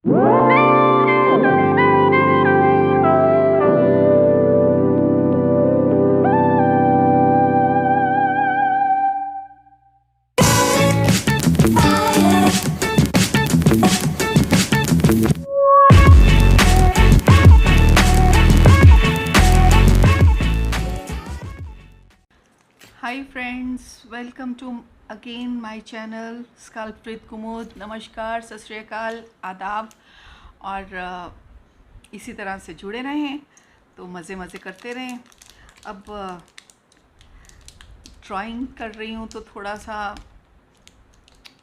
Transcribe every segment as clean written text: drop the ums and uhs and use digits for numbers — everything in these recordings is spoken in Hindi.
Hi friends, welcome to again my channel sculpt with Kumud. नमस्कार, सत श्री अकाल, आदाब। और इसी तरह से जुड़े रहें तो मज़े करते रहें। अब ड्राइंग कर रही हूँ तो थोड़ा सा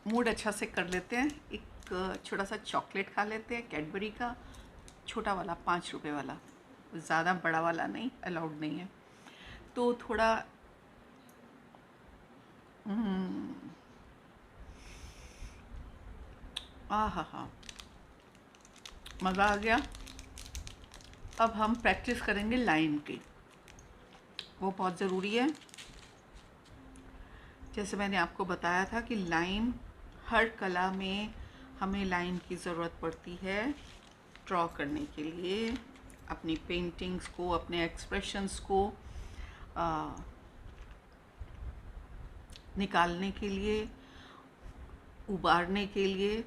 मूड अच्छा से कर लेते हैं। एक छोटा सा चॉकलेट खा लेते हैं, कैडबरी का छोटा वाला 5 रुपये वाला, ज़्यादा बड़ा वाला नहीं, अलाउड नहीं है। तो थोड़ा हा मज़ा आ गया। अब हम प्रैक्टिस करेंगे लाइन की, वो बहुत ज़रूरी है। जैसे मैंने आपको बताया था कि लाइन, हर कला में हमें लाइन की ज़रूरत पड़ती है ड्रॉ करने के लिए, अपनी पेंटिंग्स को, अपने एक्सप्रेशंस को निकालने के लिए, उबारने के लिए,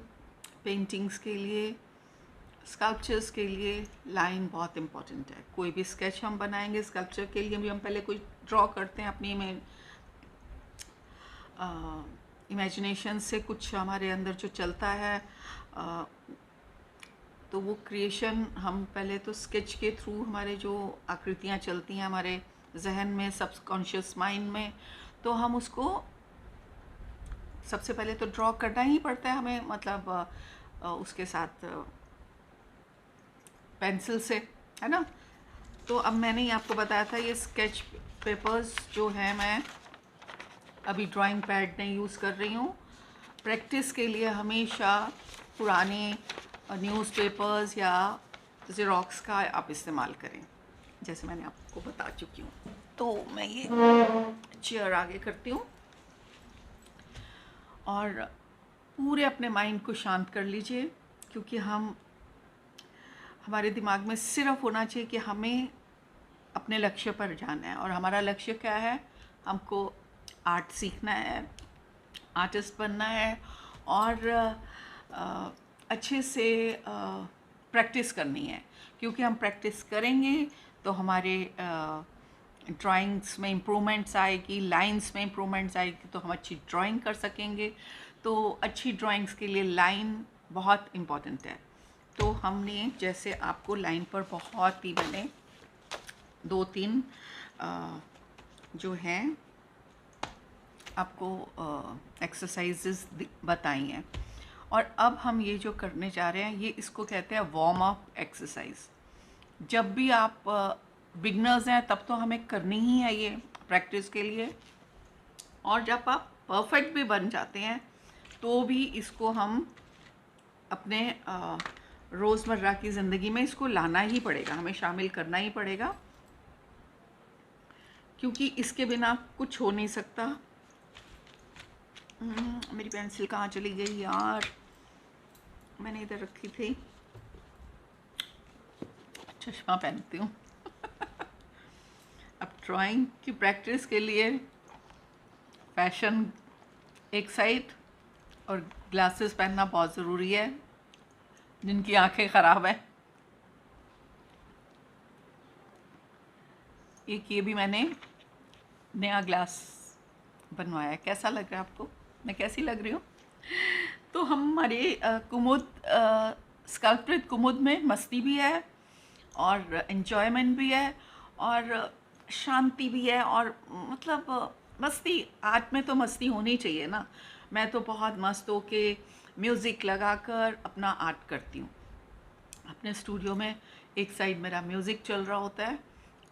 पेंटिंग्स के लिए, स्कल्पचर्स के लिए लाइन बहुत इम्पॉर्टेंट है। कोई भी स्केच हम बनाएंगे, स्कल्पचर के लिए भी हम पहले कोई ड्रॉ करते हैं अपनी इमेजिनेशन से, कुछ हमारे अंदर जो चलता है, तो वो क्रिएशन हम पहले तो स्केच के थ्रू, हमारे जो आकृतियाँ चलती हैं हमारे जहन में, सबकॉन्शियस माइंड में, तो हम उसको सबसे पहले तो ड्रॉ करना ही पड़ता है हमें, मतलब उसके साथ पेंसिल से, है ना। तो अब मैंने ही आपको बताया था, ये स्केच पेपर्स जो है मैं अभी ड्राइंग पैड नहीं यूज़ कर रही हूँ। प्रैक्टिस के लिए हमेशा पुराने न्यूज़पेपर्स या ज़ेरॉक्स का आप इस्तेमाल करें, जैसे मैंने आपको बता चुकी हूँ। तो मैं ये चेयर आगे करती हूँ और पूरे अपने माइंड को शांत कर लीजिए, क्योंकि हमारे दिमाग में सिर्फ होना चाहिए कि हमें अपने लक्ष्य पर जाना है। और हमारा लक्ष्य क्या है? हमको आर्ट सीखना है, आर्टिस्ट बनना है और अच्छे से प्रैक्टिस करनी है। क्योंकि हम प्रैक्टिस करेंगे तो हमारे ड्राइंग्स में इम्प्रूवमेंट्स आएगी, लाइंस में इम्प्रूवमेंट्स आएगी, तो हम अच्छी ड्राइंग कर सकेंगे। तो अच्छी ड्राइंग्स के लिए लाइन बहुत इम्पॉर्टेंट है। तो हमने, जैसे आपको लाइन पर बहुत ही मैंने 2-3 जो हैं आपको एक्सरसाइजेस बताई हैं। और अब हम ये जो करने जा रहे हैं, ये इसको कहते हैं वार्म अप एक्सरसाइज। जब भी आप बिगनर्स हैं तब तो हमें करनी ही है ये प्रैक्टिस के लिए, और जब आप परफेक्ट भी बन जाते हैं तो भी इसको हम अपने रोज़मर्रा की ज़िंदगी में इसको लाना ही पड़ेगा, हमें शामिल करना ही पड़ेगा, क्योंकि इसके बिना कुछ हो नहीं सकता। मेरी पेंसिल कहाँ चली गई यार, मैंने इधर रखी थी। चश्मा पहनती हूँ। अब ड्राइंग की प्रैक्टिस के लिए फैशन एक साइड और ग्लासेस पहनना बहुत ज़रूरी है, जिनकी आंखें ख़राब हैं। एक ये भी मैंने नया ग्लास बनवाया है। कैसा लग रहा है आपको? मैं कैसी लग रही हूँ? तो हमारे कुमुद, स्कल्प्ट विद कुमुद में मस्ती भी है और एन्जॉयमेंट भी है और शांति भी है, और मतलब मस्ती, आर्ट में तो मस्ती होनी चाहिए ना। मैं तो बहुत मस्त होके म्यूज़िक लगाकर अपना आर्ट करती हूँ। अपने स्टूडियो में एक साइड मेरा म्यूज़िक चल रहा होता है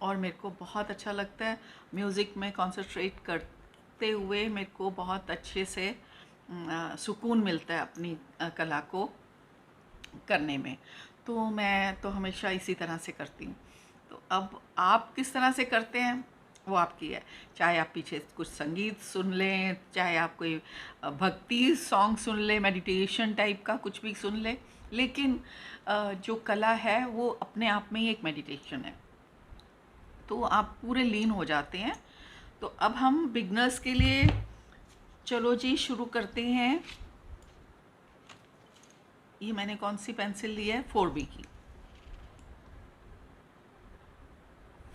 और मेरे को बहुत अच्छा लगता है म्यूज़िक में कंसंट्रेट करते हुए। मेरे को बहुत अच्छे से सुकून मिलता है अपनी कला को करने में। तो मैं तो हमेशा इसी तरह से करती हूँ। तो अब आप किस तरह से करते हैं वो आपकी है। चाहे आप पीछे कुछ संगीत सुन लें, चाहे आप कोई भक्ति सॉन्ग सुन लें, मेडिटेशन टाइप का कुछ भी सुन लें, लेकिन जो कला है वो अपने आप में ही एक मेडिटेशन है, तो आप पूरे लीन हो जाते हैं। तो अब हम बिगनर्स के लिए चलो जी शुरू करते हैं। ये मैंने कौन सी पेंसिल ली है, 4B की,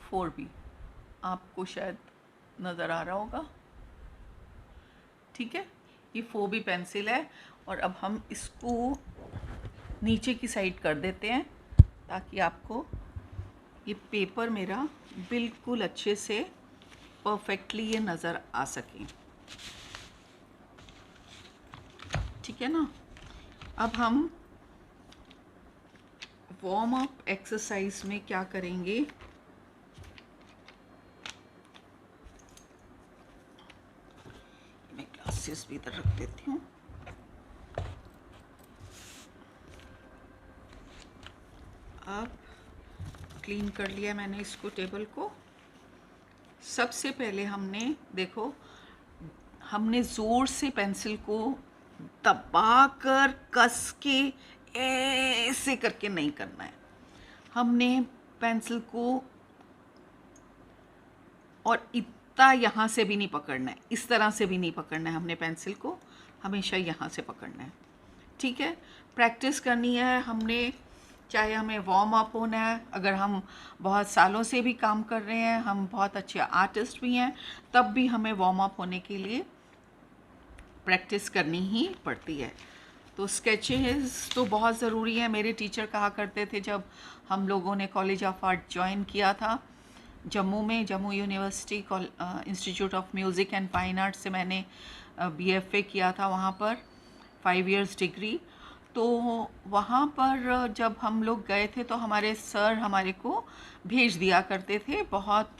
4B, आपको शायद नज़र आ रहा होगा, ठीक है। ये 4B पेंसिल है और अब हम इसको नीचे की साइड कर देते हैं ताकि आपको ये पेपर मेरा बिल्कुल अच्छे से परफेक्टली ये नज़र आ सके, ठीक है ना। अब हम वार्म अप एक्सरसाइज में क्या करेंगे, मैं ग्लासेस भी इधर रख देती हूँ। अब क्लीन कर लिया मैंने इसको, टेबल को। सबसे पहले हमने देखो, हमने ज़ोर से पेंसिल को दबाकर कस के ऐसे करके नहीं करना है। हमने पेंसिल को और इतना यहाँ से भी नहीं पकड़ना है, इस तरह से भी नहीं पकड़ना है। हमने पेंसिल को हमेशा यहाँ से पकड़ना है, ठीक है। प्रैक्टिस करनी है हमने, चाहे हमें वार्म अप होना है, अगर हम बहुत सालों से भी काम कर रहे हैं, हम बहुत अच्छे आर्टिस्ट भी हैं, तब भी हमें वार्म अप होने के लिए प्रैक्टिस करनी ही पड़ती है। तो स्केचेस तो बहुत ज़रूरी है। मेरे टीचर कहा करते थे, जब हम लोगों ने कॉलेज ऑफ आर्ट ज्वाइन किया था जम्मू में, Jammu university institute of music and fine arts से मैंने BFA किया था वहाँ पर, 5 इयर्स डिग्री। तो वहाँ पर जब हम लोग गए थे तो हमारे सर हमारे को भेज दिया करते थे बहुत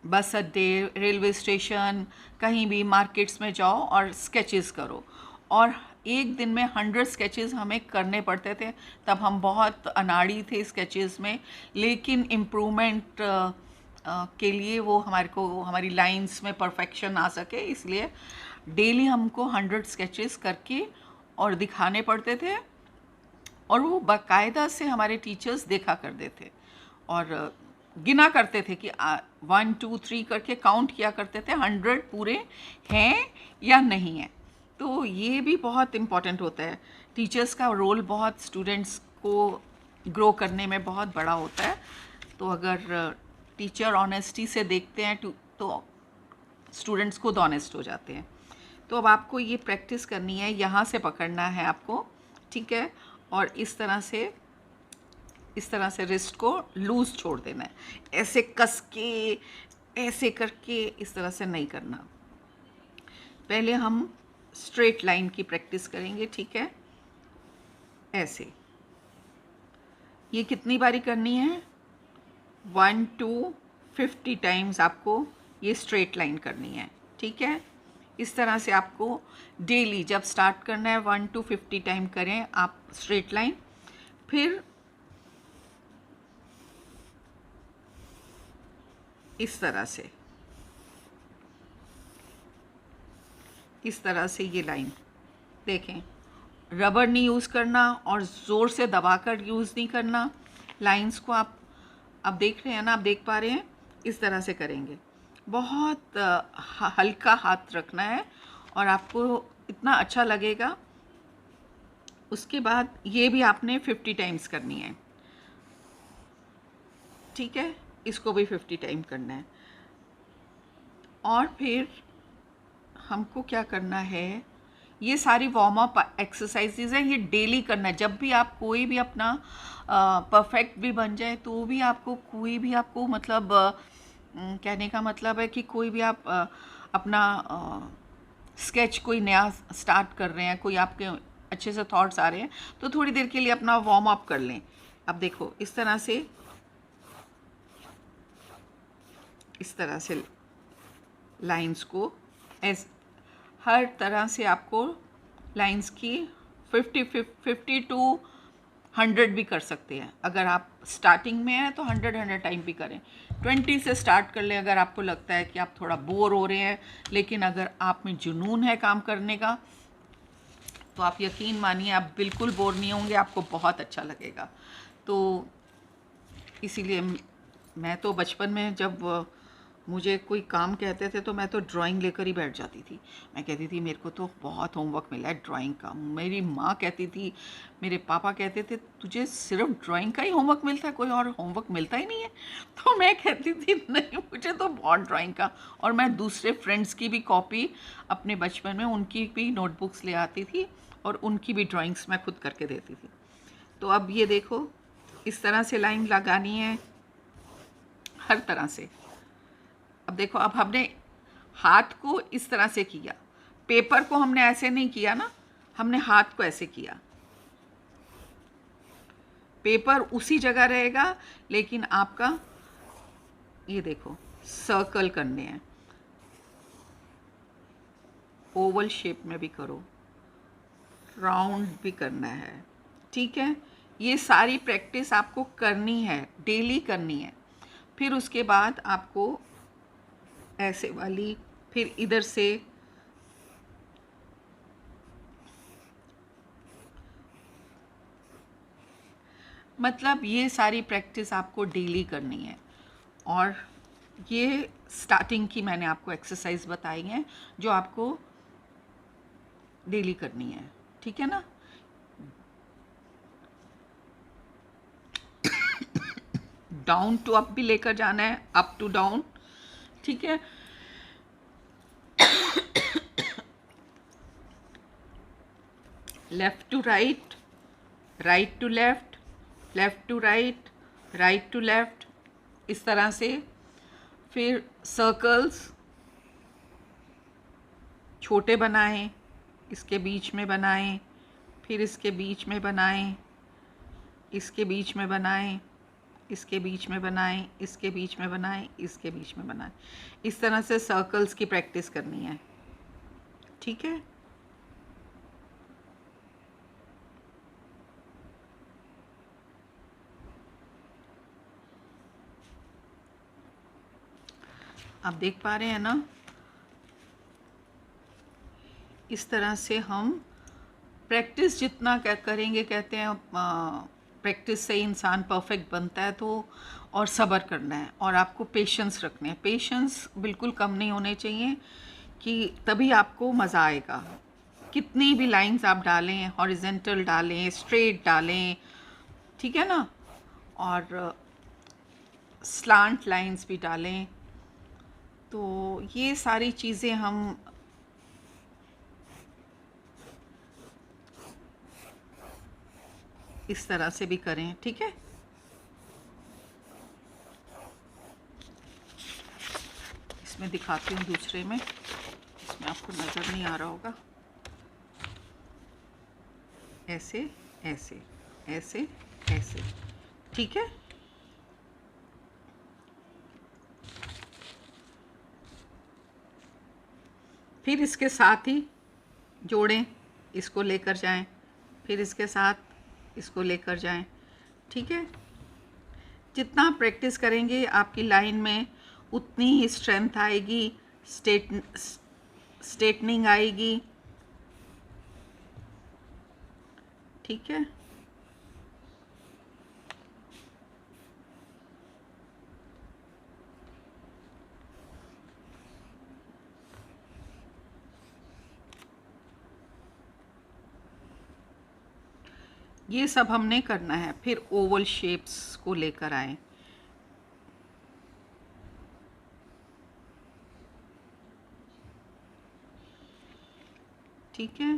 बस अड्डे, रेलवे स्टेशन, कहीं भी मार्केट्स में जाओ और स्केचेस करो। और एक दिन में 100 स्केचेस हमें करने पड़ते थे। तब हम बहुत अनाड़ी थे स्केचेस में, लेकिन इम्प्रूवमेंट के लिए वो हमारे को हमारी लाइंस में परफेक्शन आ सके, इसलिए डेली हमको 100 स्केचेस करके और दिखाने पड़ते थे। और वो बाकायदा से हमारे टीचर्स देखा करते थे और गिना करते थे कि 1 2 3 करके काउंट किया करते थे 100 पूरे हैं या नहीं है। तो ये भी बहुत इम्पॉर्टेंट होता है। टीचर्स का रोल बहुत स्टूडेंट्स को ग्रो करने में बहुत बड़ा होता है। तो अगर टीचर ऑनेस्टी से देखते हैं तो स्टूडेंट्स खुद ऑनेस्ट हो जाते हैं। तो अब आपको ये प्रैक्टिस करनी है, यहाँ से पकड़ना है आपको, ठीक है। और इस तरह से रिस्ट को लूज़ छोड़ देना है, ऐसे कस के ऐसे करके इस तरह से नहीं करना। पहले हम स्ट्रेट लाइन की प्रैक्टिस करेंगे, ठीक है। ऐसे ये कितनी बारी करनी है, 1 2 50 टाइम्स आपको ये स्ट्रेट लाइन करनी है, ठीक है। इस तरह से आपको डेली जब स्टार्ट करना है 1 to 50 टाइम करें आप स्ट्रेट लाइन। फिर इस तरह से ये लाइन देखें, रबर नहीं यूज़ करना और ज़ोर से दबाकर यूज़ नहीं करना। लाइंस को आप देख रहे हैं ना, आप देख पा रहे हैं, इस तरह से करेंगे। बहुत हल्का हाथ रखना है और आपको इतना अच्छा लगेगा। उसके बाद ये भी आपने 50 टाइम्स करनी है, ठीक है। इसको भी 50 टाइम करना है। और फिर हमको क्या करना है, ये सारी वार्म अप एक्सरसाइजेज है, ये डेली करना है। जब भी आप कोई भी अपना परफेक्ट भी बन जाए तो भी आपको कोई भी आपको मतलब कहने का मतलब है कि कोई भी आप अपना स्केच कोई नया स्टार्ट कर रहे हैं, कोई आपके अच्छे से थॉट्स आ रहे हैं, तो थोड़ी देर के लिए अपना वार्म अप कर लें। अब देखो इस तरह से लाइंस को हर तरह से आपको लाइंस की 50 टू 100 भी कर सकते हैं। अगर आप स्टार्टिंग में हैं तो 100 टाइम भी करें। 20 से स्टार्ट कर लें अगर आपको लगता है कि आप थोड़ा बोर हो रहे हैं, लेकिन अगर आप में जुनून है काम करने का तो आप यकीन मानिए आप बिल्कुल बोर नहीं होंगे, आपको बहुत अच्छा लगेगा। तो इसीलिए मैं तो बचपन में जब मुझे कोई काम कहते थे तो मैं तो ड्राइंग लेकर ही बैठ जाती थी। मैं कहती थी मेरे को तो बहुत होमवर्क मिला है ड्राइंग का। मेरी माँ कहती थी, मेरे पापा कहते थे तुझे सिर्फ ड्राइंग का ही होमवर्क मिलता है, कोई और होमवर्क मिलता ही नहीं है। तो मैं कहती थी नहीं, मुझे तो बहुत ड्राइंग का। और मैं दूसरे फ्रेंड्स की भी कॉपी अपने बचपन में उनकी भी नोटबुक्स ले आती थी और उनकी भी ड्राइंग्स मैं खुद करके देती थी। तो अब ये देखो, इस तरह से लाइन लगानी है हर तरह से। अब देखो, अब हमने हाथ को इस तरह से किया, पेपर को हमने ऐसे नहीं किया ना, हमने हाथ को ऐसे किया। पेपर उसी जगह रहेगा, लेकिन आपका ये देखो सर्कल करने हैं, ओवल शेप में भी करो, राउंड भी करना है। ठीक है, ये सारी प्रैक्टिस आपको करनी है, डेली करनी है। फिर उसके बाद आपको ऐसे वाली, फिर इधर से मतलब ये सारी प्रैक्टिस आपको डेली करनी है। और ये स्टार्टिंग की मैंने आपको एक्सरसाइज बताई हैं जो आपको डेली करनी है। ठीक है ना। डाउन टू अप भी लेकर जाना है, अप टू डाउन। ठीक है, left to right, right to left, left to right, right to left, इस तरह से। फिर सर्कल्स छोटे बनाएं, इसके बीच में बनाएं, फिर इसके बीच में बनाएं, इसके बीच में बनाएं, इसके बीच में बनाएं, इसके बीच में बनाएं, इसके बीच में बनाएं। इस तरह से सर्कल्स की प्रैक्टिस करनी है। ठीक है। आप देख पा रहे हैं ना, इस तरह से हम प्रैक्टिस जितना क्या करेंगे, कहते हैं प्रैक्टिस से इंसान परफेक्ट बनता है। तो और सब्र करना है और आपको पेशेंस रखने हैं। पेशेंस बिल्कुल कम नहीं होने चाहिए, कि तभी आपको मज़ा आएगा। कितनी भी लाइंस आप डालें, हॉरिजेंटल डालें, स्ट्रेट डालें, ठीक है ना, और स्लांट लाइंस भी डालें। तो ये सारी चीज़ें हम इस तरह से भी करें। ठीक है, इसमें दिखाती हूँ दूसरे में, इसमें आपको नज़र नहीं आ रहा होगा। ऐसे ऐसे ऐसे ऐसे, ठीक है। फिर इसके साथ ही जोड़ें, इसको लेकर जाएं, फिर इसके साथ इसको लेकर जाएं। ठीक है, जितना आप प्रैक्टिस करेंगे आपकी लाइन में उतनी ही स्ट्रेंथ आएगी, स्ट्रेटनिंग आएगी। ठीक है, ये सब हमने करना है। फिर ओवल शेप्स को लेकर आए। ठीक है,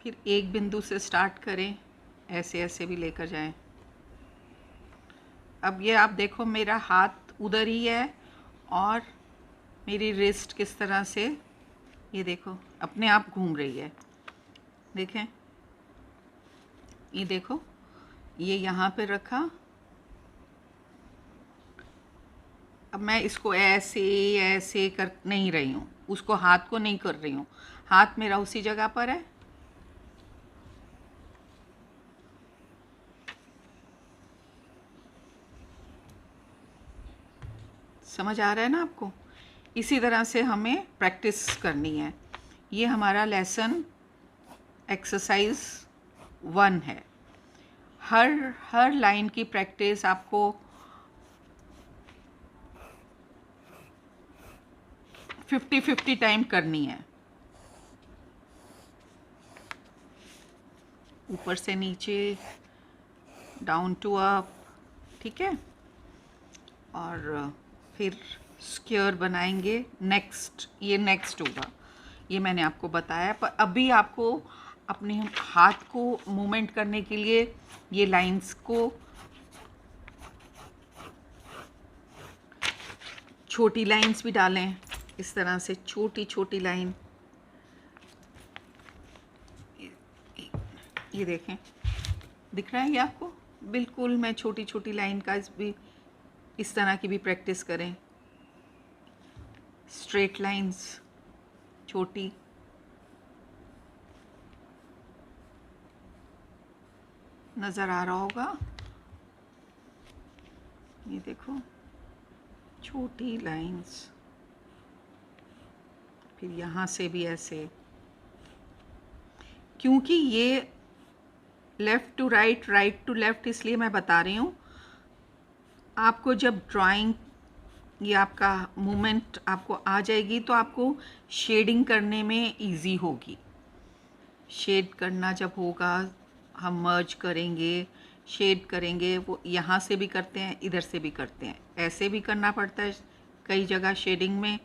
फिर एक बिंदु से स्टार्ट करें, ऐसे ऐसे भी लेकर जाएं। अब ये आप देखो, मेरा हाथ उधर ही है और मेरी रिस्ट किस तरह से, ये देखो अपने आप घूम रही है। देखें, ये देखो, ये यहाँ पे रखा। अब मैं इसको ऐसे ऐसे कर नहीं रही हूँ, उसको हाथ को नहीं कर रही हूँ, हाथ मेरा उसी जगह पर है। समझ आ रहा है ना आपको। इसी तरह से हमें प्रैक्टिस करनी है। ये हमारा लेसन एक्सरसाइज 1 है। हर लाइन की प्रैक्टिस आपको 50-50 टाइम करनी है, ऊपर से नीचे, डाउन टू अप, ठीक है। और फिर स्क्वायर बनाएंगे। ये नेक्स्ट होगा, ये मैंने आपको बताया। पर अभी आपको अपने हाथ को मूवमेंट करने के लिए ये लाइंस को छोटी लाइंस भी डालें, इस तरह से छोटी छोटी लाइन। ये देखें, दिख रहा है ये आपको? बिल्कुल मैं छोटी छोटी लाइन का इस तरह की भी प्रैक्टिस करें। स्ट्रेट लाइंस छोटी, नज़र आ रहा होगा, ये देखो, छोटी लाइंस। फिर यहाँ से भी ऐसे, क्योंकि ये left to right, right to left इसलिए मैं बता रही हूँ। आपको जब ड्राइंग, ये आपका मूवमेंट आपको आ जाएगी तो आपको शेडिंग करने में इजी होगी। शेड करना जब होगा, हम मर्ज करेंगे, शेड करेंगे, वो यहाँ से भी करते हैं, इधर से भी करते हैं, ऐसे भी करना पड़ता है कई जगह शेडिंग में,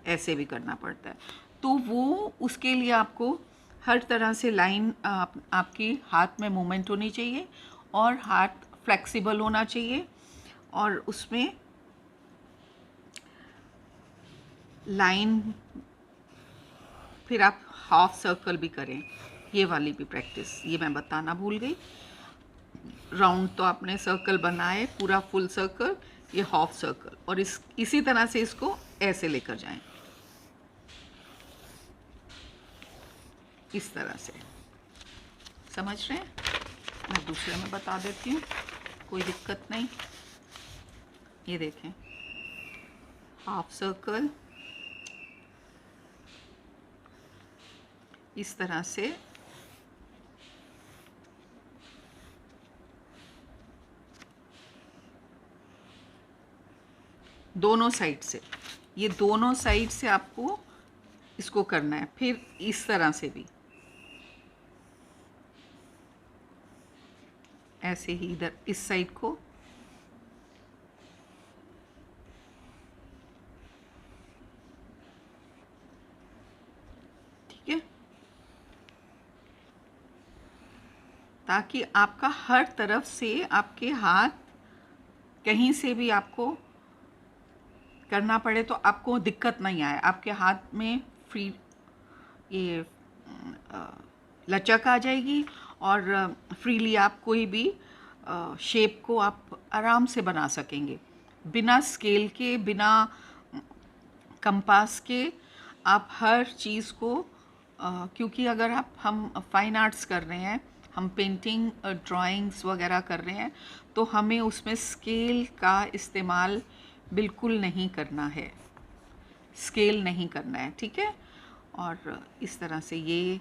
ऐसे भी करना पड़ता है। तो वो उसके लिए आपको हर तरह से लाइन आपकी हाथ में मूवमेंट होनी चाहिए और हाथ फ्लेक्सिबल होना चाहिए, और उसमें लाइन, फिर आप हाफ सर्कल भी करें। ये वाली भी प्रैक्टिस ये मैं बताना भूल गई। राउंड तो आपने सर्कल बनाए, पूरा फुल सर्कल, ये हाफ सर्कल, और इसी तरह से इसको ऐसे लेकर जाएं, इस तरह से। समझ रहे हैं? मैं दूसरे में बता देती हूँ, कोई दिक्कत नहीं। ये देखें, हाफ सर्कल, इस तरह से दोनों साइड से, ये दोनों साइड से आपको इसको करना है। फिर इस तरह से भी ऐसे ही इधर इस साइड को, ठीक है, ताकि आपका हर तरफ से आपके हाथ कहीं से भी आपको करना पड़े तो आपको दिक्कत नहीं आए, आपके हाथ में फ्री ये लचक आ जाएगी, और फ्रीली आप कोई भी शेप को आप आराम से बना सकेंगे, बिना स्केल के, बिना कंपास के। आप हर चीज़ को क्योंकि अगर हम फाइन आर्ट्स कर रहे हैं, हम पेंटिंग ड्राइंग्स वगैरह कर रहे हैं, तो हमें उसमें स्केल का इस्तेमाल बिल्कुल नहीं करना है, स्केल नहीं करना है, ठीक है। और इस तरह से ये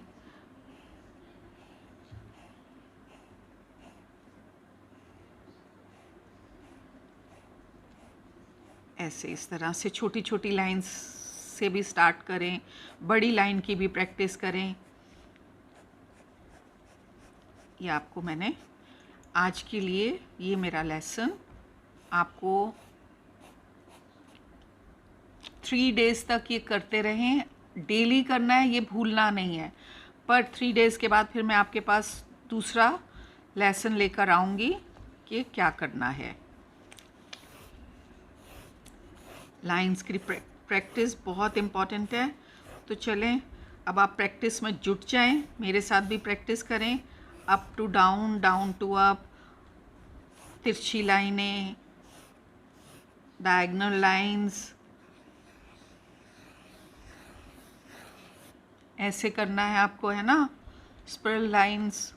ऐसे इस तरह से छोटी छोटी लाइंस से भी स्टार्ट करें, बड़ी लाइन की भी प्रैक्टिस करें। ये आपको मैंने आज के लिए, ये मेरा लेसन आपको 3 डेज़ तक ये करते रहें। डेली करना है, ये भूलना नहीं है। पर 3 डेज़ के बाद फिर मैं आपके पास दूसरा लेसन लेकर आऊँगी कि क्या करना है। लाइंस की प्रैक्टिस बहुत इम्पॉर्टेंट है। तो चलें, अब आप प्रैक्टिस में जुट जाएं, मेरे साथ भी प्रैक्टिस करें। Up to down, down to up, तिरछी लाइनें, डायगोनल लाइंस, ऐसे करना है आपको, है ना, स्पाइरल लाइंस।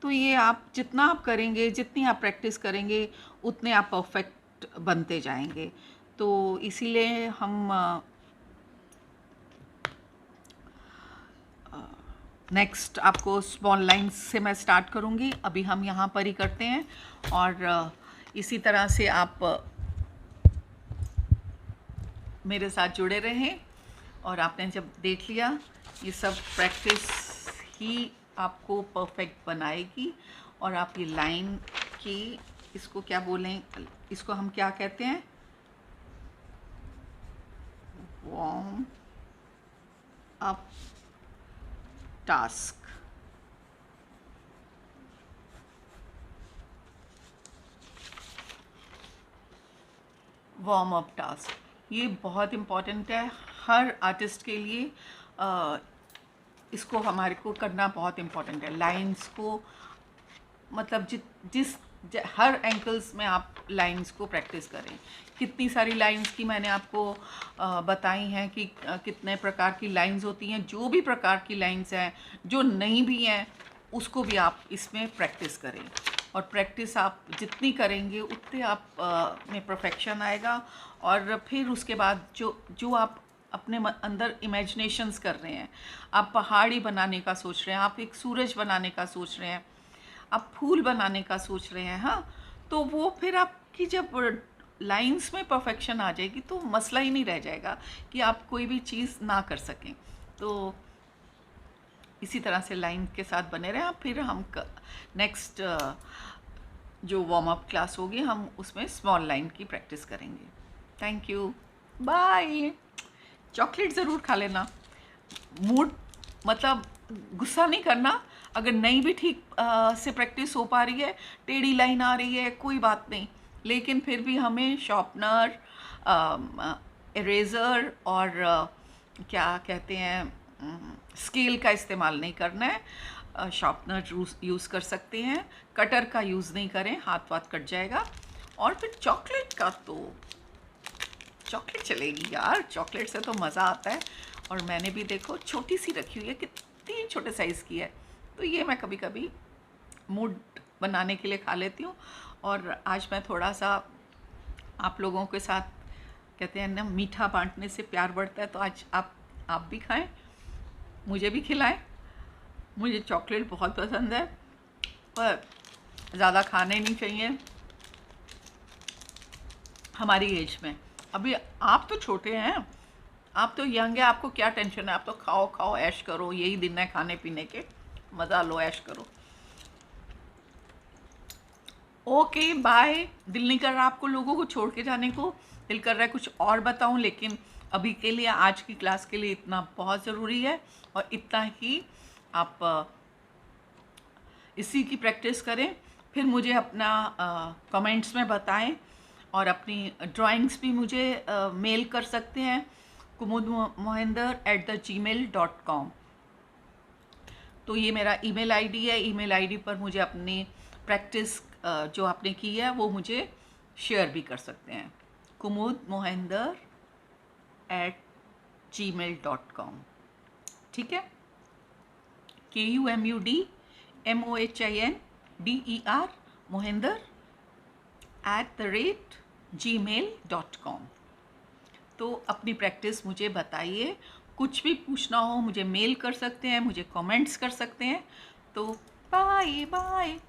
तो ये आप जितना आप करेंगे, जितनी आप प्रैक्टिस करेंगे, उतने आप परफेक्ट बनते जाएंगे। तो इसीलिए हम नेक्स्ट आपको स्मॉल लाइन्स से मैं स्टार्ट करूँगी, अभी हम यहाँ पर ही करते हैं। और इसी तरह से आप मेरे साथ जुड़े रहें। और आपने जब देख लिया, ये सब प्रैक्टिस ही आपको परफेक्ट बनाएगी। और आप ये लाइन की, इसको क्या बोलें, इसको हम क्या कहते हैं, warm up task. Warm up task ये बहुत इम्पॉर्टेंट है हर आर्टिस्ट के लिए। इसको हमारे को करना बहुत इम्पॉर्टेंट है। लाइंस को मतलब हर एंकल्स में आप लाइंस को प्रैक्टिस करें। कितनी सारी लाइंस की मैंने आपको बताई हैं कि कितने प्रकार की लाइंस होती हैं। जो भी प्रकार की लाइंस हैं, जो नहीं भी हैं, उसको भी आप इसमें प्रैक्टिस करें। और प्रैक्टिस आप जितनी करेंगे उतने आप में परफेक्शन आएगा। और फिर उसके बाद जो आप अपने अंदर इमेजिनेशंस कर रहे हैं, आप पहाड़ी बनाने का सोच रहे हैं, आप एक सूरज बनाने का सोच रहे हैं, आप फूल बनाने का सोच रहे हैं, हाँ, तो वो फिर आपकी जब लाइंस में परफेक्शन आ जाएगी तो मसला ही नहीं रह जाएगा कि आप कोई भी चीज़ ना कर सकें। तो इसी तरह से लाइन के साथ बने रहें आप। फिर हम नेक्स्ट जो वार्म अप क्लास होगी, हम उसमें स्मॉल लाइन की प्रैक्टिस करेंगे। Thank you, bye. चॉकलेट ज़रूर खा लेना। मूड मतलब गुस्सा नहीं करना। अगर नहीं भी ठीक से प्रैक्टिस हो पा रही है, टेढ़ी लाइन आ रही है, कोई बात नहीं, लेकिन फिर भी हमें शार्पनर, इरेज़र और क्या कहते हैं, स्केल का इस्तेमाल नहीं करना है। शार्पनर यूज़ कर सकते हैं, कटर का यूज़ नहीं करें, हाथ वाथ कट जाएगा। और फिर चॉकलेट का तो चॉकलेट चलेगी यार, चॉकलेट से तो मज़ा आता है। और मैंने भी देखो छोटी सी रखी हुई है, कितनी छोटे साइज़ की है, तो ये मैं कभी कभी मूड बनाने के लिए खा लेती हूँ। और आज मैं थोड़ा सा आप लोगों के साथ, कहते हैं ना, मीठा बांटने से प्यार बढ़ता है, तो आज आप भी खाएं, मुझे भी खिलाएं। मुझे चॉकलेट बहुत पसंद है, पर ज़्यादा खाने नहीं चाहिए हमारी एज में। अभी आप तो छोटे हैं, आप तो यंग है, आपको क्या टेंशन है, आप तो खाओ खाओ ऐश करो, यही दिन है खाने पीने के, मज़ा लो, ऐश करो। Okay bye. दिल नहीं कर रहा आपको लोगों को छोड़ के जाने को, दिल कर रहा है कुछ और बताऊं, लेकिन अभी के लिए, आज की क्लास के लिए इतना बहुत ज़रूरी है। और इतना ही आप इसी की प्रैक्टिस करें। फिर मुझे अपना कमेंट्स में बताएं, और अपनी ड्राइंग्स भी मुझे मेल कर सकते हैं kumudmohinder@gmail.com। तो ये मेरा ईमेल आईडी है। ईमेल आईडी पर मुझे अपनी प्रैक्टिस जो आपने की है वो मुझे शेयर भी कर सकते हैं, kumudmohinder@gmail.com। ठीक है, KUMUDMOHINDER mohinder@gmail.com। तो अपनी प्रैक्टिस मुझे बताइए। कुछ भी पूछना हो मुझे मेल कर सकते हैं, मुझे कमेंट्स कर सकते हैं। तो बाय बाय।